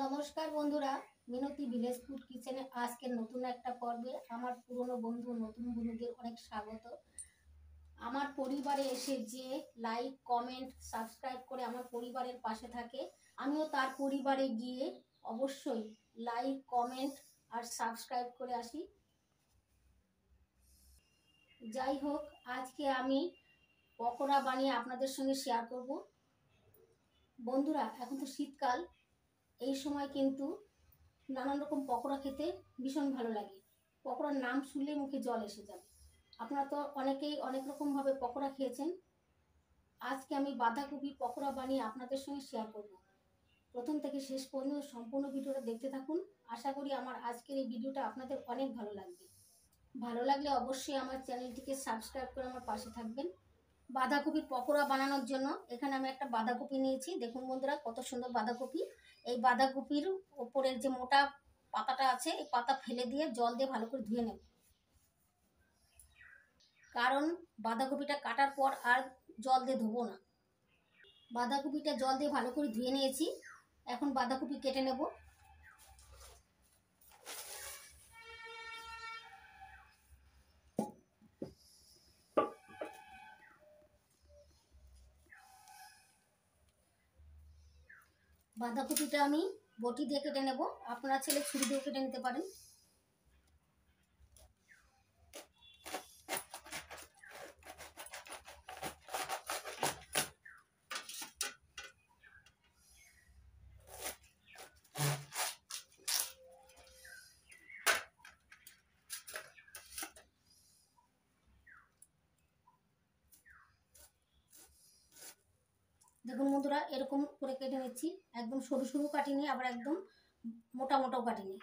নমস্কার বন্ধুরা, মিনতি village food কিচেনে আজকের নতুন একটা পর্বে আমার পুরনো বন্ধু নতুন বন্ধুদের অনেক স্বাগত। আমার পরিবারে এসে যে লাইক কমেন্ট সাবস্ক্রাইব করে আমার পরিবারের পাশে থাকে, আমিও তার পরিবারে গিয়ে অবশ্যই লাইক কমেন্ট আর সাবস্ক্রাইব করে আসি। যাই হোক, আজকে আমি পকোড়া বানিয়ে আপনাদের সঙ্গে শেয়ার করব। বন্ধুরা, এখন তো শীতকাল, এই সময় কিন্তু নানান রকম পকোড়া খেতে ভীষণ ভালো লাগে। পকোড়ার নাম শুনলে মুখে জল এসে যাবে। আপনারা তো অনেকেই অনেক রকমভাবে পকোড়া খেয়েছেন। আজকে আমি বাঁধাকপি পকোড়া বানিয়ে আপনাদের সঙ্গে শেয়ার করব। প্রথম থেকে শেষ পর্যন্ত সম্পূর্ণ ভিডিওটা দেখতে থাকুন। আশা করি আমার আজকের এই ভিডিওটা আপনাদের অনেক ভালো লাগবে। ভালো লাগলে অবশ্যই আমার চ্যানেলটিকে সাবস্ক্রাইব করে আমার পাশে থাকবেন। বাঁধাকপির পকোড়া বানানোর জন্য এখানে আমি একটা বাঁধাকপি নিয়েছি। দেখুন বন্ধুরা, কত সুন্দর বাঁধাকপি। এই বাঁধাকপির ওপরের যে মোটা পাতাটা আছে, এই পাতা ফেলে দিয়ে জল দিয়ে ভালো করে ধুয়ে নেব, কারণ বাঁধাকপিটা কাটার পর আর জল দিয়ে ধোবো না। বাঁধাকপিটা জল দিয়ে ভালো করে ধুয়ে নিয়েছি। এখন বাঁধাকপি কেটে নেব। বাঁধাকপিটা আমি বটি দিয়ে কেটে নেব, আপনারা ছেলে ছুরি দিয়ে কেটে নিতে পারেন। দেখুন বন্ধুরা, এরকম করে কেটে নিচ্ছি। একদম সরু সরু কাটিনি, আবার একদম মোটা মোটাও কাটিনি।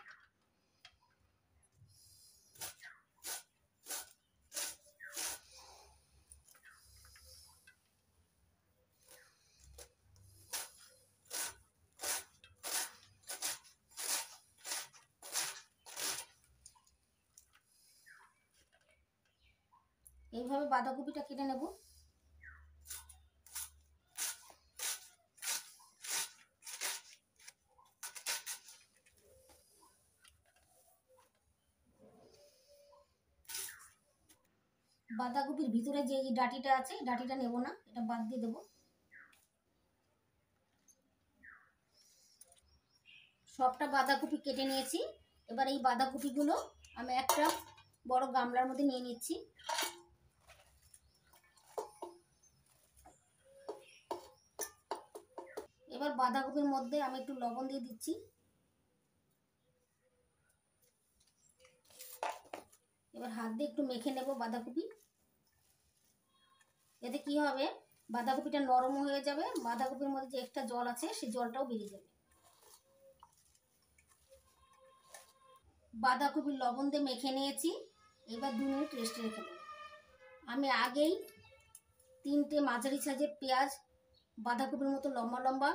এইভাবে বাঁধাকপিটা কেটে নেব। বাঁধাকপির ভিতরে যে এই ডাঁটিটা আছে, ডাঁটিটা নেব না, এটা বাদ দিয়ে দেবো। সবটা বাঁধাকপি কেটে নিয়েছি। এবার এই বাঁধাকপিগুলো আমি একটা বড় গামলার মধ্যে নিয়ে নিচ্ছি। এবার বাঁধাকপির মধ্যে আমি একটু লবণ দিয়ে দিচ্ছি। এবার হাত দিয়ে একটু মেখে নেব বাঁধাকপি। এতে কি হবে, বাঁধাকপিটা নরম হয়ে যাবে, বাঁধাকপির মধ্যে যে একটা জল আছে সেই জলটাও বেরিয়ে যাবে। বাঁধাকপি লবণ দিয়ে মেখে নিয়েছি। এবার 2 মিনিট রেস্টে রেখে দেবো। আমি আগেই 3টে মাঝারি সাইজের পেঁয়াজ বাঁধাকপির মতো লম্বা লম্বা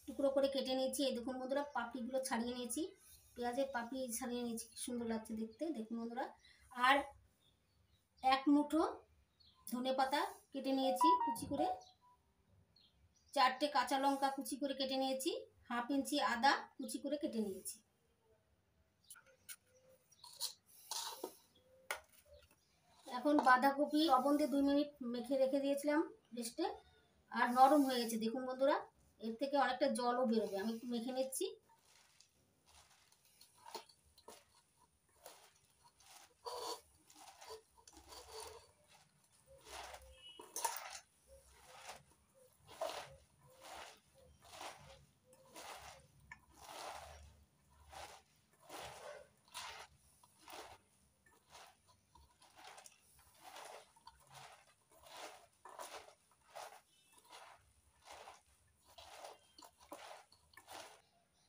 টুকরো করে কেটে নিয়েছি। এই দেখুন বন্ধুরা, পাপড়িগুলো ছাড়িয়ে নিয়েছি, পেঁয়াজের পাপড়ি ছাড়িয়ে নিয়েছি, কি সুন্দর লাগছে দেখতে। দেখুন বন্ধুরা, আর 1 মুঠো ধনেপাতা কেটে নিয়েছি কুচি করে। 4টে কাঁচা লঙ্কা কুচি করে কেটে নিয়েছি। 1/2 ইঞ্চি আদা কুচি করে কেটে নিয়েছি। এখন বাঁধাকপি লবণ দিয়ে 2 মিনিট মেখে রেখে দিয়েছিলাম রেস্টে, আর নরম হয়ে গেছে। দেখুন বন্ধুরা, এর থেকে অনেকটা জলও বেরোবে। আমি একটু মেখে নিচ্ছি।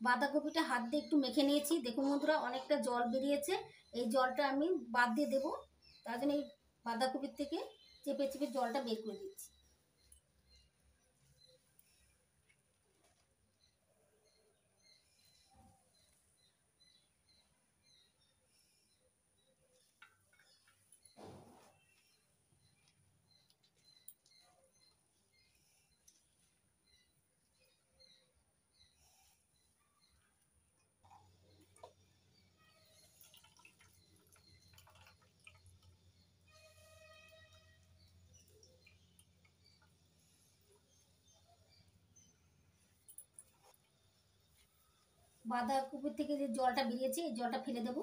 বাঁধাকপিটা হাত দিয়ে একটু মেখে নিয়েছি। দেখুন বন্ধুরা, অনেকটা জল বেরিয়েছে। এই জলটা আমি বাদ দিয়ে দেবো, তার জন্য এই বাঁধাকপির থেকে চেপে চেপে জলটা বের করে দিচ্ছি। বাঁধাকপির থেকে যে জলটা বেরিয়েছে এই জলটা ফেলে দেব।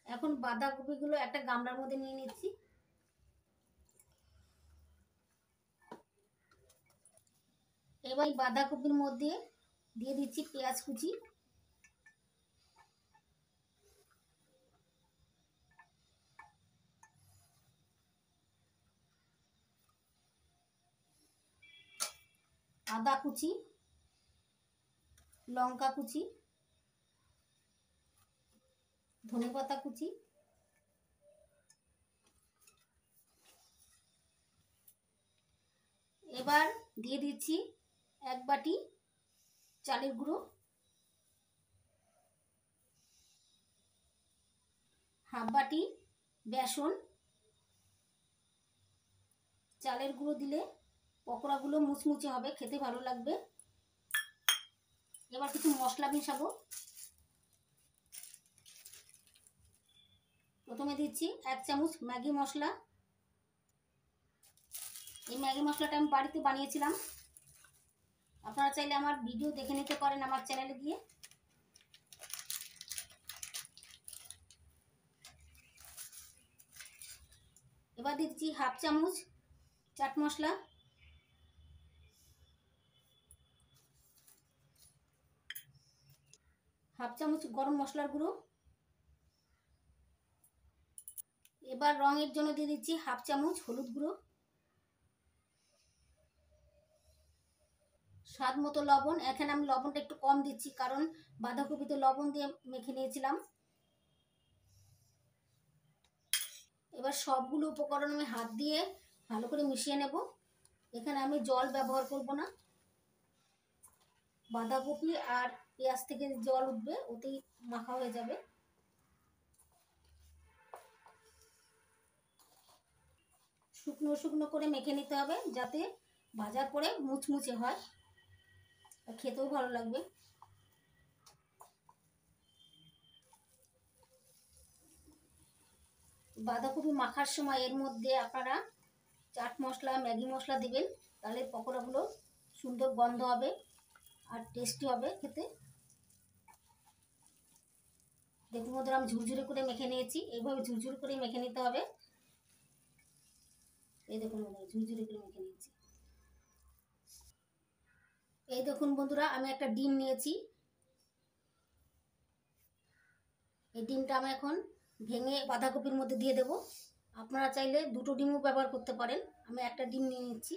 এখন বাঁধাকপিগুলো একটা গামলার মধ্যে নিয়ে নিচ্ছি। এবার বাঁধাকপির মধ্যে দিয়ে দিচ্ছি পেঁয়াজ কুচি, আদা কুচি, লঙ্কা কুচি, ধনেপাতা কুচি, এবার দিয়ে দিচ্ছি 1 বাটি চালের গুঁড়ো, হাফ বাটি বেসন। চালের গুঁড়ো দিলে পকোড়াগুলো মুচমুচে হবে, খেতে ভালো লাগবে। এবার কিছু মশলা মেশাবো। প্রথমে দিচ্ছি 1 চামচ ম্যাগি মশলা। এই ম্যাগি মশলাটা আমি বাড়িতে বানিয়েছিলাম, আপনারা চাইলে আমার ভিডিও দেখে নিতে পারেন আমার চ্যানেলে গিয়ে। এবার দিচ্ছি হাফ চামচ চাট মশলা, হাফ চামচ গরম মশলার গুঁড়ো। এবার রঙের জন্য দিয়ে দিচ্ছি হাফ চামচ হলুদ গুঁড়ো, স্বাদ মতো লবণ। এখানে আমি লবণটা একটু কম দিচ্ছি কারণ বাঁধাকপিতে লবণ দিয়ে মেখে নিয়েছিলাম। এবার সবগুলো উপকরণ আমি হাত দিয়ে ভালো করে মিশিয়ে নেব। এখানে আমি জল ব্যবহার করব না, বাঁধাকপি আর পেঁয়াজ থেকে জল উঠবে ওতেই মাখা হয়ে যাবে। শুকনো শুকনো করে মেখে নিতে হবে যাতে ভাজার পরে মুচমুচে হয় আর খেতেও ভালো লাগবে। বাঁধাকপি মাখার সময় এর মধ্যে আপনারা চাট মশলা ম্যাগি মশলা দিবেন, তাহলে পকোড়াগুলো সুন্দর গন্ধ হবে আর টেস্টি হবে খেতে। দেখুন বন্ধুরা আমি ঝুরঝুরে করে মেখে নিয়েছি, এইভাবে ঝুরঝুর করে মেখে নিতে হবে। এই দেখুন বন্ধুরা ঝুরঝুরে করে মেখে নিয়েছি। এই দেখুন বন্ধুরা আমি একটা ডিম নিয়েছি, এই ডিমটা আমি এখন ভেঙে বাঁধাকপির মধ্যে দিয়ে দেব। আপনারা চাইলে 2টো ডিমও ব্যবহার করতে পারেন, আমি একটা ডিম নিয়ে নিচ্ছি।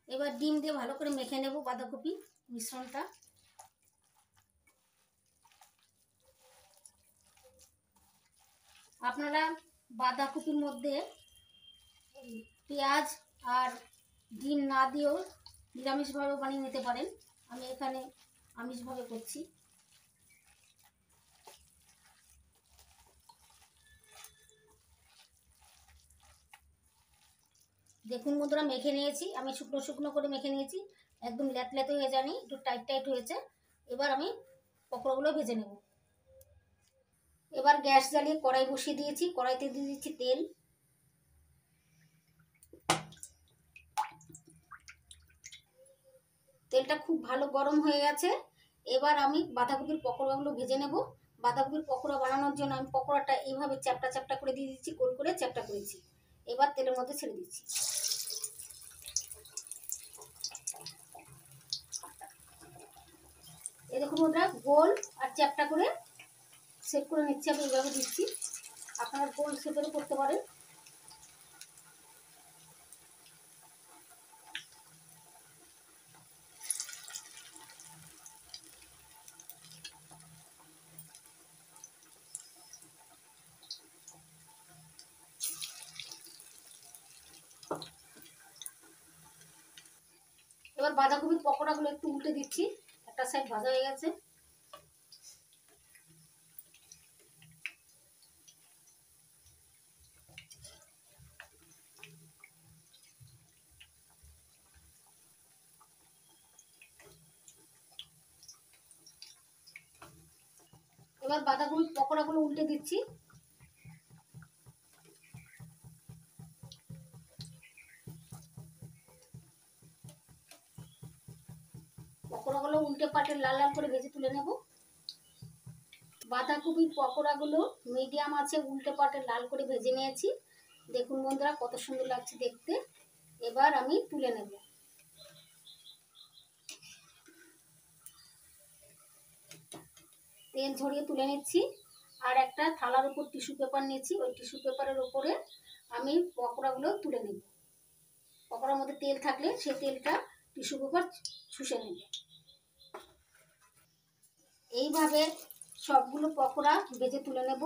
এবার ডিম দিয়ে ভালো করে মেখে নেব বাঁধাকপি মিশ্রণটা। আপনারা বাঁধাকপির মধ্যে পেঁয়াজ আর ডিম না দিয়েও নিরামিষভাবে বানিয়ে নিতে পারেন, আমি এখানে আমিষভাবে করছি। দেখুন বন্ধুরা মেখে নিয়েছি, আমি শুকনো শুকনো করে মেখে নিয়েছি, একদম ল্যাতল্যাতে হয়ে যায়নি, একটু টাইট টাইট হয়েছে। এবার আমি পকোড়াগুলো ভেজে নেব। এবার গ্যাস জ্বালিয়ে কড়াই বসিয়ে দিয়েছি, কড়াইতে দিয়ে দিচ্ছি তেল। তেলটা খুব ভালো গরম হয়ে গেছে। এবার আমি বাঁধাকপির পকোড়াগুলো ভেজে নেব। বাঁধাকপির পকোড়া বানানোর জন্য আমি পকোড়াটা এইভাবে চ্যাপটা চ্যাপটা করে দিয়ে দিচ্ছি, গোল করে চ্যাপটা করেছি। এবার তেলের মধ্যে ছেড়ে দিচ্ছি। এই দেখুন বন্ধুরা গোল আর চ্যাপটা করে সেট করে নিচ্ছি, আমি এইভাবে দিচ্ছি, আপনারা গোল শেপেরও করতে পারেন। এবার বাঁধাকপির পকোড়াগুলো একটু উল্টে দিচ্ছি, একটা সাইড ভাজা হয়ে গেছে। এবার বাঁধাকপির পকোড়াগুলো উল্টে দিচ্ছি। পকোড়াগুলো উল্টে পাল্টে লাল লাল করে ভেজে তুলে নেব। বাঁধাকপির পকোড়াগুলো মিডিয়াম আছে উল্টে পাল্টে লাল করে ভেজে নিয়েছি। দেখুন বন্ধুরা কত সুন্দর লাগছে দেখতে। এবার আমি তুলে নেব। তেল ঝরিয়ে তুলে নিচ্ছি। আর একটা থালার উপর টিস্যু পেপার নিয়েছি, ওই টিস্যু পেপারের উপরে আমি পকোড়াগুলো তুলে নেব। পকোড়ার মধ্যে তেল থাকলে সেই তেলটা টিস্যু পেপার শুষে নেব। এইভাবে সবগুলো পকোড়া ভেজে তুলে নেব।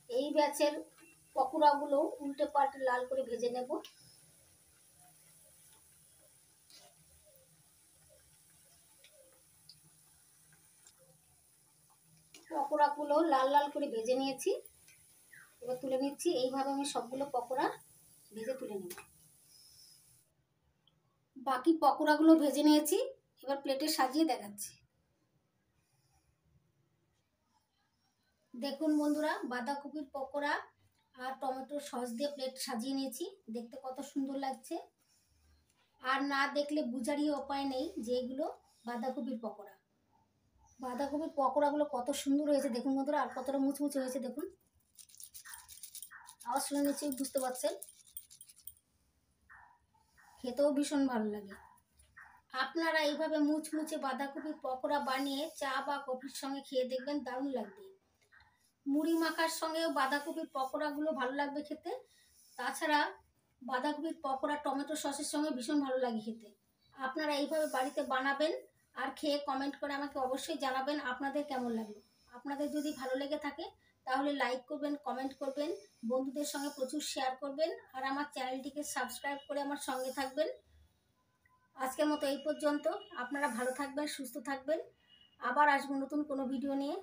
এই ব্যাচের পকোড়াগুলো উল্টে পাল্টে লাল করে ভেজে নেব। পকোড়াগুলো লাল লাল করে ভেজে নিয়েছি, এবার তুলে নিচ্ছি। এইভাবে আমি সবগুলো পকোড়া ভেজে তুলে নেব। বাকি পকোড়াগুলো ভেজে নিয়েছি, এবার প্লেটে সাজিয়ে দেখাচ্ছি। দেখুন বন্ধুরা, বাঁধাকপির পকোড়া আর টমেটোর সস দিয়ে প্লেট সাজিয়ে নিয়েছি। দেখতে কত সুন্দর লাগছে। আর না দেখলে বুঝারই উপায় নেই যে এগুলো বাঁধাকপির পকোড়া। বাঁধাকপির পকোড়াগুলো কত সুন্দর হয়েছে দেখুন বন্ধুরা, আর কতটা মুচমুচে হয়েছে দেখুন। আওয়াজ শুনে নিশ্চয়ই বুঝতে পারছেন। খেতেও ভীষণ ভালো লাগে। আপনারা এইভাবে মুচমুচে বাঁধাকপির পকোড়া বানিয়ে চা বা কফির সঙ্গে খেয়ে দেখবেন, দারুণ লাগবে। মুড়ি মাখার সঙ্গেও বাঁধাকপির পকোড়াগুলো ভালো লাগবে খেতে। তাছাড়া বাঁধাকপির পকোড়া টমেটো সসের সঙ্গে ভীষণ ভালো লাগে খেতে। আপনারা এইভাবে বাড়িতে বানাবেন আর খেয়ে কমেন্ট করে আমাকে অবশ্যই জানাবেন আপনাদের কেমন লাগলো। আপনাদের যদি ভালো লেগে থাকে তাহলে লাইক করবেন, কমেন্ট করবেন, বন্ধুদের সঙ্গে প্রচুর শেয়ার করবেন, আর আমার চ্যানেলটিকে সাবস্ক্রাইব করে আমার সঙ্গে থাকবেন। আজকের মতো এই পর্যন্ত। আপনারা ভালো থাকবেন, সুস্থ থাকবেন। আবার আসবো নতুন কোনো ভিডিও নিয়ে।